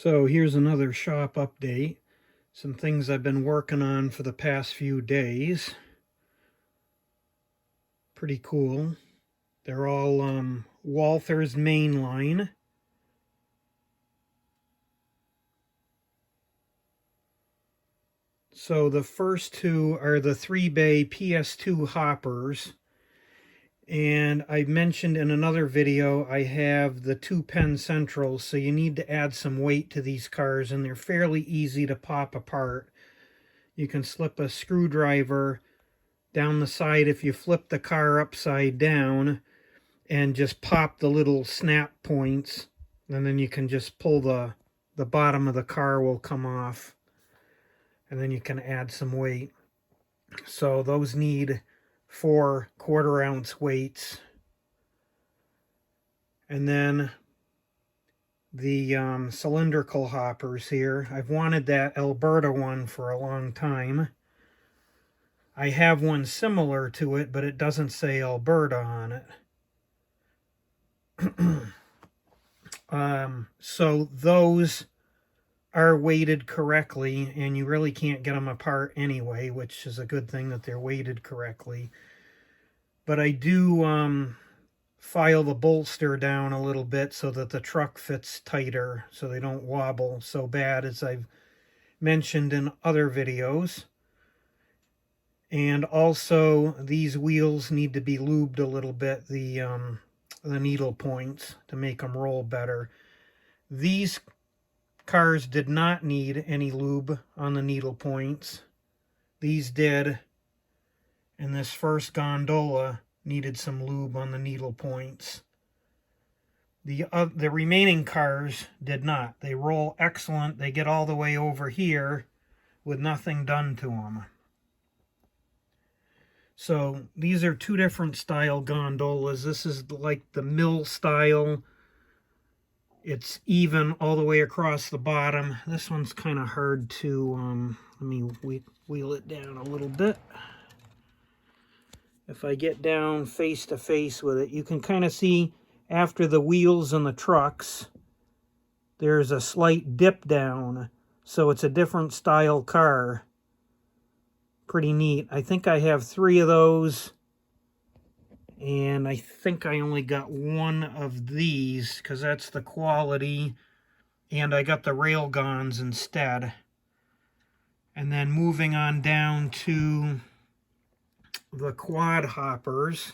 So here's another shop update. Some things I've been working on for the past few days. Pretty cool. They're all Walthers Mainline. So the first two are the 3-bay PS2 hoppers. And I mentioned in another video I have the 2-pen centrals, so you need to add some weight to these cars, and they're fairly easy to pop apart. You can slip a screwdriver down the side if you flip the car upside down and just pop the little snap points, and then you can just pull the bottom of the car will come off, and then you can add some weight. So those need 4 1/4-ounce weights. And then the cylindrical hoppers here. I've wanted that Alberta one for a long time. I have one similar to it, but it doesn't say Alberta on it. So those are weighted correctly, and you really can't get them apart anyway, which is a good thing that they're weighted correctly. But I do file the bolster down a little bit so that the truck fits tighter, so they don't wobble so bad, as I've mentioned in other videos. And also these wheels need to be lubed a little bit, the needle points, to make them roll better. These cars did not need any lube on the needle points. These did. And this first gondola needed some lube on the needle points. The remaining cars did not. They roll excellent. They get all the way over here with nothing done to them. So these are 2 different style gondolas. This is like the mill style. It's even all the way across the bottom. This one's kind of hard to, let me wheel it down a little bit. If I get down face to face with it, you can kind of see after the wheels and the trucks, there's a slight dip down. So it's a different style car. Pretty neat. I think I have 3 of those. And I think I only got 1 of these, because that's the quality. And I got the railguns instead. And then moving on down to the quad hoppers.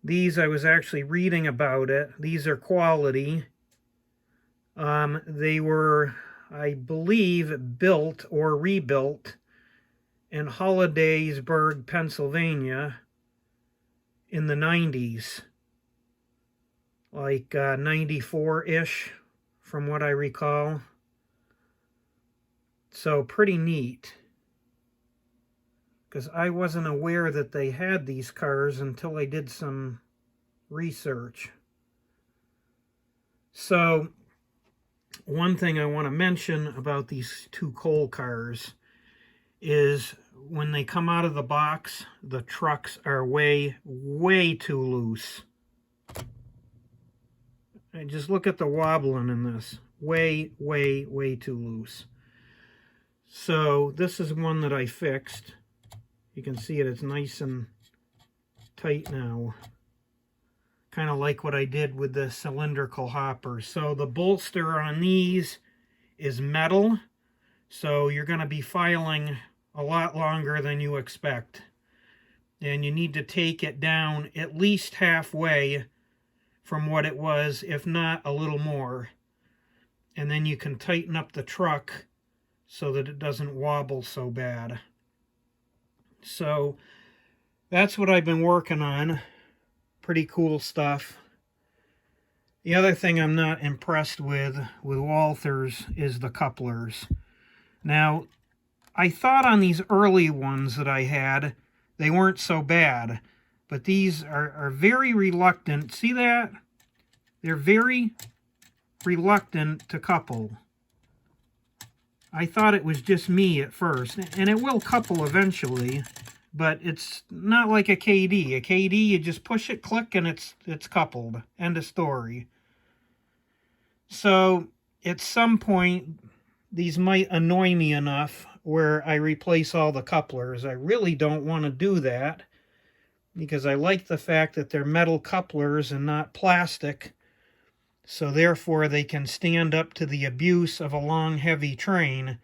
These, I was actually reading about it. These are quality. They were, I believe, built or rebuilt in Hollidaysburg, Pennsylvania in the 90s. Like 94-ish, from what I recall. So pretty neat. Because I wasn't aware that they had these cars until I did some research. So one thing I want to mention about these 2 coal cars is when they come out of the box, the trucks are way too loose. And just look at the wobbling in this. Way too loose. So this is one that I fixed. You can see it's nice and tight now. Kind of like what I did with the cylindrical hoppers. So the bolster on these is metal. So you're going to be filing a lot longer than you expect. And you need to take it down at least halfway from what it was, if not a little more. And then you can tighten up the truck so that it doesn't wobble so bad. So that's what I've been working on. Pretty cool stuff. The other thing I'm not impressed with Walthers is the couplers. Now, I thought on these early ones that I had, they weren't so bad. But these are very reluctant. See that? They're very reluctant to couple. I thought it was just me at first. And it will couple eventually. But it's not like a KD. A KD, you just push it, click, and it's coupled. End of story. So at some point, these might annoy me enough where I replace all the couplers. I really don't want to do that because I like the fact that they're metal couplers and not plastic. So therefore they can stand up to the abuse of a long, heavy train.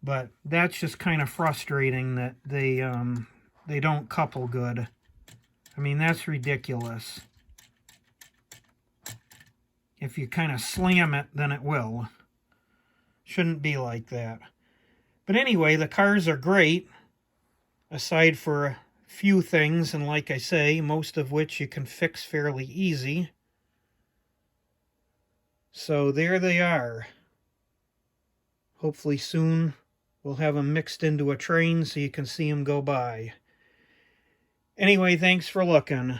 But that's just kind of frustrating that they don't couple good. I mean, that's ridiculous. If you kind of slam it, then it will. Shouldn't be like that. But anyway, the cars are great, aside for a few things, and like I say, most of which you can fix fairly easy. So there they are. Hopefully soon we'll have them mixed into a train so you can see them go by. Anyway, thanks for looking.